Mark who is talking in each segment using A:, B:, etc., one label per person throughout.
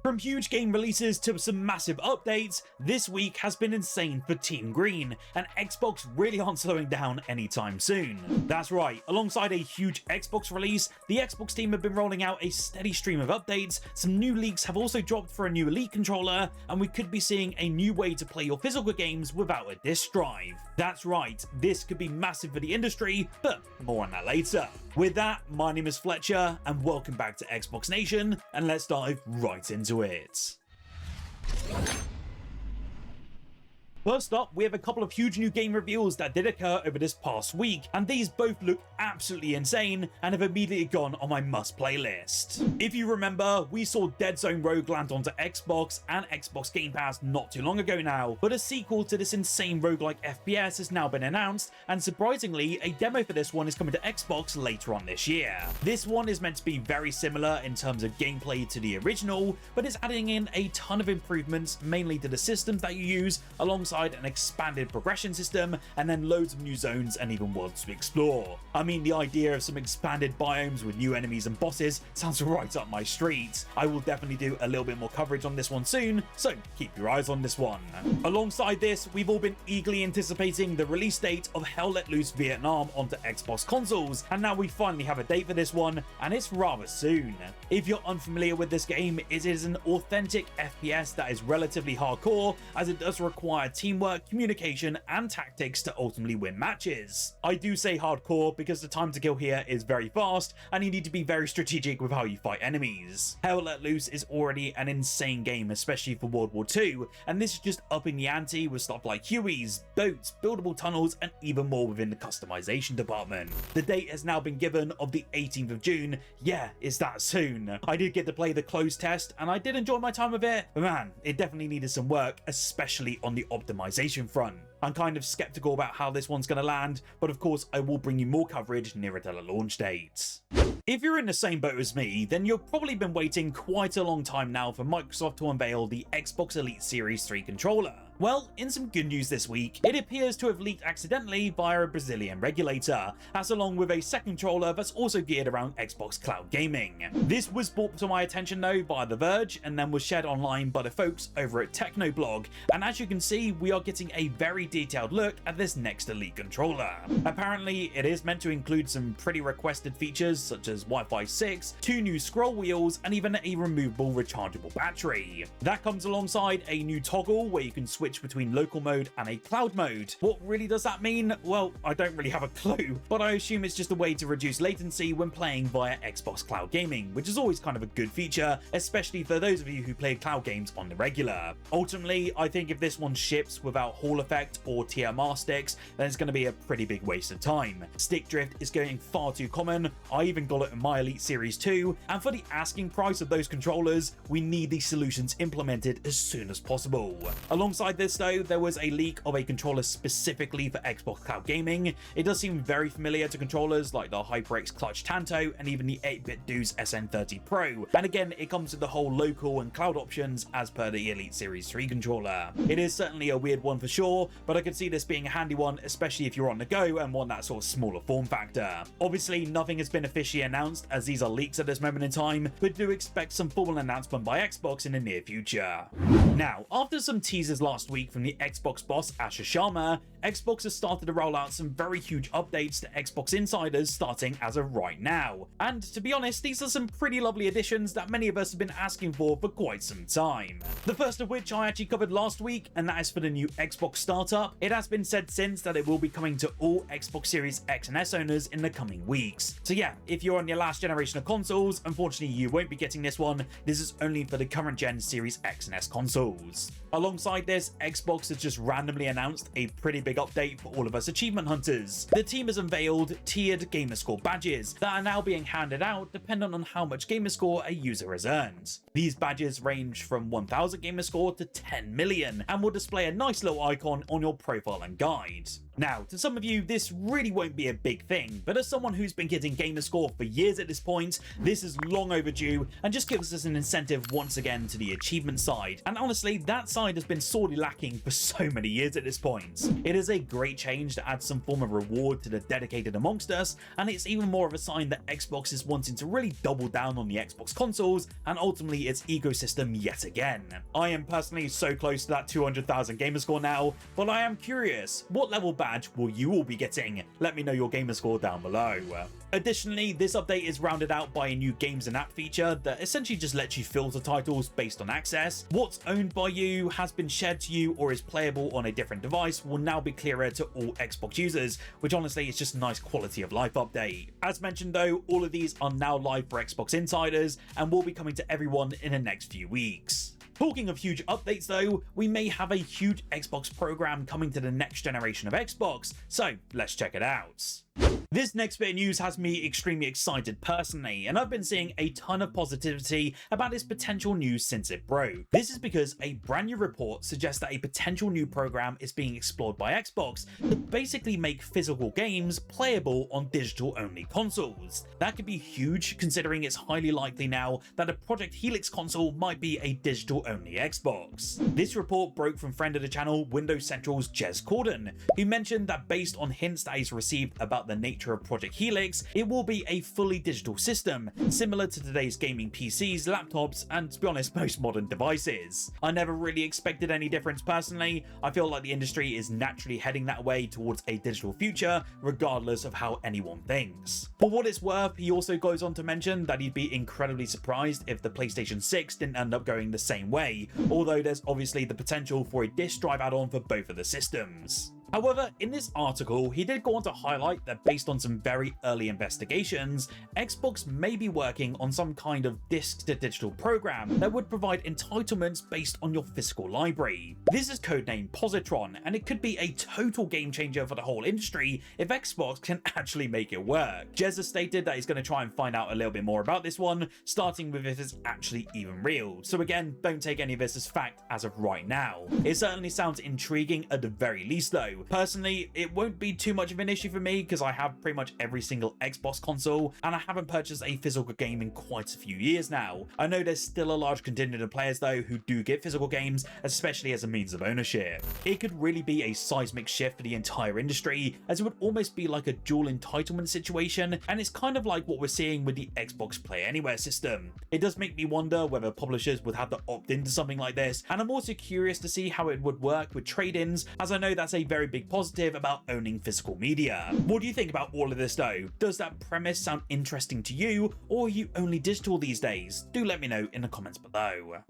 A: From huge game releases to some massive updates, this week has been insane for Team Green, and Xbox really aren't slowing down anytime soon. That's right, alongside a huge Xbox release, the Xbox team have been rolling out a steady stream of updates, some new leaks have also dropped for a new Elite controller, and we could be seeing a new way to play your physical games without a disc drive. That's right, this could be massive for the industry, but more on that later. With that, my name is Fletcher, and welcome back to Xbox Nation, and let's dive right into it. First up, we have a couple of huge new game reveals that did occur over this past week, and these both look absolutely insane and have immediately gone on my must-play list. If you remember, we saw Dead Zone Rogue land onto Xbox and Xbox Game Pass not too long ago now, but a sequel to this insane roguelike FPS has now been announced, and surprisingly, a demo for this one is coming to Xbox later on this year. This one is meant to be very similar in terms of gameplay to the original, but it's adding in a ton of improvements, mainly to the systems that you use, alongside an expanded progression system, and then loads of new zones and even worlds to explore. I mean, the idea of some expanded biomes with new enemies and bosses sounds right up my street. I will definitely do a little bit more coverage on this one soon, so keep your eyes on this one. Alongside this, we've all been eagerly anticipating the release date of Hell Let Loose Vietnam onto Xbox consoles, and now we finally have a date for this one, and it's rather soon. If you're unfamiliar with this game, it is an authentic FPS that is relatively hardcore, as it does require teamwork, communication, and tactics to ultimately win matches. I do say hardcore because the time to kill here is very fast, and you need to be very strategic with how you fight enemies. Hell Let Loose is already an insane game, especially for World War II, and this is just upping the ante with stuff like Hueys, boats, buildable tunnels, and even more within the customization department. The date has now been given of the 18th of June. Yeah, it's that soon. I did get to play the closed test, and I did enjoy my time with it, but man, it definitely needed some work, especially on the optimization front. I'm kind of skeptical about how this one's going to land, but of course I will bring you more coverage nearer to the launch date. If you're in the same boat as me, then you've probably been waiting quite a long time now for Microsoft to unveil the Xbox Elite Series 3 controller. Well, in some good news this week, it appears to have leaked accidentally via a Brazilian regulator, as along with a second controller that's also geared around Xbox cloud gaming. This was brought to my attention though by The Verge, and then was shared online by the folks over at Technoblog, and as you can see, we are getting a very detailed look at this next Elite controller. Apparently, it is meant to include some pretty requested features such as Wi-Fi 6, 2 new scroll wheels, and even a removable rechargeable battery. That comes alongside a new toggle where you can switch between local mode and a cloud mode. What really does that mean? Well, I don't really have a clue, but I assume it's just a way to reduce latency when playing via Xbox cloud gaming, which is always kind of a good feature, especially for those of you who play cloud games on the regular. Ultimately, I think if this one ships without Hall effect or TMR sticks, then it's going to be a pretty big waste of time. Stick drift is getting far too common. I even got it in my Elite Series 2, and for the asking price of those controllers, we need these solutions implemented as soon as possible. Alongside this though, there was a leak of a controller specifically for Xbox cloud gaming. It does seem very familiar to controllers like the HyperX Clutch Tanto and even the 8-bit Du's SN30 Pro, and again it comes with the whole local and cloud options as per the Elite Series 3 controller. It is certainly a weird one for sure, but I could see this being a handy one, especially if you're on the go and want that sort of smaller form factor. Obviously nothing has been officially announced as these are leaks at this moment in time, but do expect some formal announcement by Xbox in the near future. Now, after some teasers last week from the Xbox boss Asher Sharma, Xbox has started to roll out some very huge updates to Xbox insiders starting as of right now. And to be honest, these are some pretty lovely additions that many of us have been asking for quite some time. The first of which I actually covered last week, and that is for the new Xbox startup. It has been said since that it will be coming to all Xbox Series X and S owners in the coming weeks. So yeah, if you're on your last generation of consoles, unfortunately you won't be getting this one. This is only for the current gen Series X and S consoles. Alongside this, Xbox has just randomly announced a pretty big update for all of us achievement hunters. The team has unveiled tiered gamerscore badges that are now being handed out depending on how much gamerscore a user has earned. These badges range from 1000 gamerscore to 10 million and will display a nice little icon on your profile and guide. Now, to some of you, this really won't be a big thing, but as someone who's been getting gamerscore for years at this point, this is long overdue and just gives us an incentive once again to the achievement side. And honestly, that side has been sorely lacking for so many years at this point. It is a great change to add some form of reward to the dedicated amongst us, and it's even more of a sign that Xbox is wanting to really double down on the Xbox consoles and ultimately its ecosystem yet again. I am personally so close to that 200,000 gamerscore now, but I am curious, what level badge will you all be getting? Let me know your gamerscore down below. Additionally, this update is rounded out by a new games and app feature that essentially just lets you filter titles based on access. What's owned by you, has been shared to you, or is playable on a different device will now be clearer to all Xbox users, which honestly is just a nice quality of life update. As mentioned though, all of these are now live for Xbox insiders and will be coming to everyone in the next few weeks. Talking of huge updates though, we may have a huge Xbox program coming to the next generation of Xbox, so let's check it out. This next bit of news has me extremely excited personally, and I've been seeing a ton of positivity about its potential news since it broke. This is because a brand new report suggests that a potential new program is being explored by Xbox to basically make physical games playable on digital-only consoles. That could be huge considering it's highly likely now that a Project Helix console might be a digital-only Xbox. This report broke from friend of the channel, Windows Central's Jez Corden, who mentioned that based on hints that he's received about the nature of Project Helix, it will be a fully digital system, similar to today's gaming PCs, laptops, and to be honest, most modern devices. I never really expected any difference personally. I feel like the industry is naturally heading that way towards a digital future, regardless of how anyone thinks. For what it's worth, he also goes on to mention that he'd be incredibly surprised if the PlayStation 6 didn't end up going the same way, although there's obviously the potential for a disk drive add-on for both of the systems. However, in this article, he did go on to highlight that based on some very early investigations, Xbox may be working on some kind of disc-to-digital program that would provide entitlements based on your physical library. This is codenamed Positron, and it could be a total game changer for the whole industry if Xbox can actually make it work. Jez has stated that he's going to try and find out a little bit more about this one, starting with if it's actually even real. So again, don't take any of this as fact as of right now. It certainly sounds intriguing at the very least though. Personally, it won't be too much of an issue for me because I have pretty much every single Xbox console and I haven't purchased a physical game in quite a few years now. I know there's still a large contingent of players though who do get physical games, especially as a means of ownership. It could really be a seismic shift for the entire industry, as it would almost be like a dual entitlement situation, and it's kind of like what we're seeing with the Xbox Play Anywhere system. It does make me wonder whether publishers would have to opt into something like this, and I'm also curious to see how it would work with trade-ins, as I know that's a very big positive about owning physical media. What do you think about all of this though? Does that premise sound interesting to you, or are you only digital these days? Do let me know in the comments below.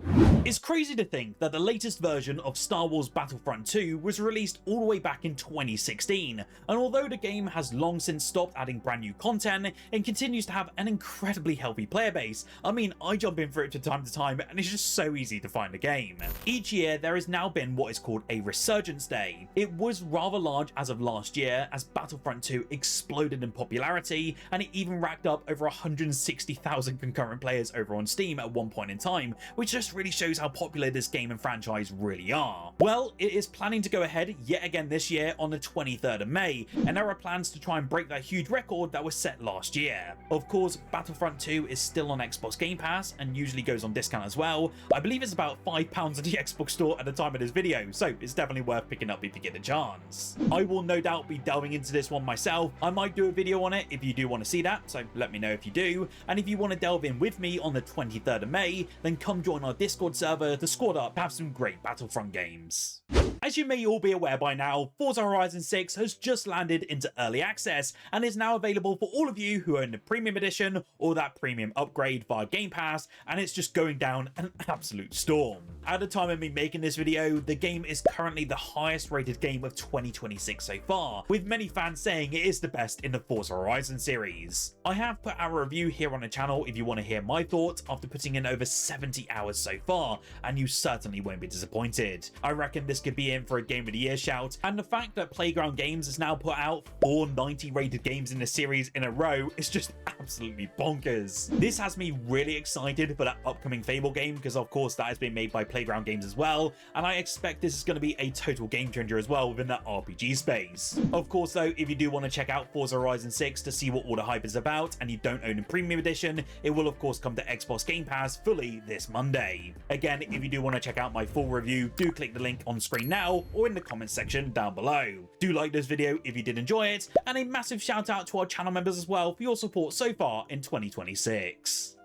A: It's crazy to think that the latest version of Star Wars Battlefront 2 was released all the way back in 2016, and although the game has long since stopped adding brand new content, it continues to have an incredibly healthy player base. I mean, I jump in for it from time to time and it's just so easy to find a game. Each year there has now been what is called a Resurgence Day. It was rather large as of last year as Battlefront 2 exploded in popularity, and it even racked up over 160,000 concurrent players over on Steam at one point in time, which just really shows how popular this game and franchise really are. Well, it is planning to go ahead yet again this year on the 23rd of May, and there are plans to try and break that huge record that was set last year. Of course, Battlefront 2 is still on Xbox Game Pass and usually goes on discount as well. I believe it's about £5 at the Xbox store at the time of this video, so it's definitely worth picking up if you get a chance. I will no doubt be delving into this one myself. I might do a video on it if you do want to see that, so let me know if you do. And if you want to delve in with me on the 23rd of May, then come join our Discord server to squad up to have some great Battlefront games. As you may all be aware by now, Forza Horizon 6 has just landed into early access and is now available for all of you who own the premium edition or that premium upgrade via Game Pass, and it's just going down an absolute storm. At the time of me making this video, the game is currently the highest rated game of 2026 so far, with many fans saying it is the best in the Forza Horizon series. I have put out a review here on the channel if you want to hear my thoughts after putting in over 70 hours so far, and you certainly won't be disappointed. I reckon this could be in for a Game of the Year shout, and the fact that Playground Games has now put out 4 90 rated games in the series in a row is just absolutely bonkers. This has me really excited for that upcoming Fable game, because of course that has been made by Playground Games as well, and I expect this is going to be a total game changer as well within that RPG space. Of course though, if you do want to check out Forza Horizon 6 to see what all the hype is about, and you don't own a premium edition, it will of course come to Xbox Game Pass fully this Monday. Again, if you do want to check out my full review, do click the link on screen now or in the comments section down below. Do like this video if you did enjoy it, and a massive shout out to our channel members as well for your support so far in 2026.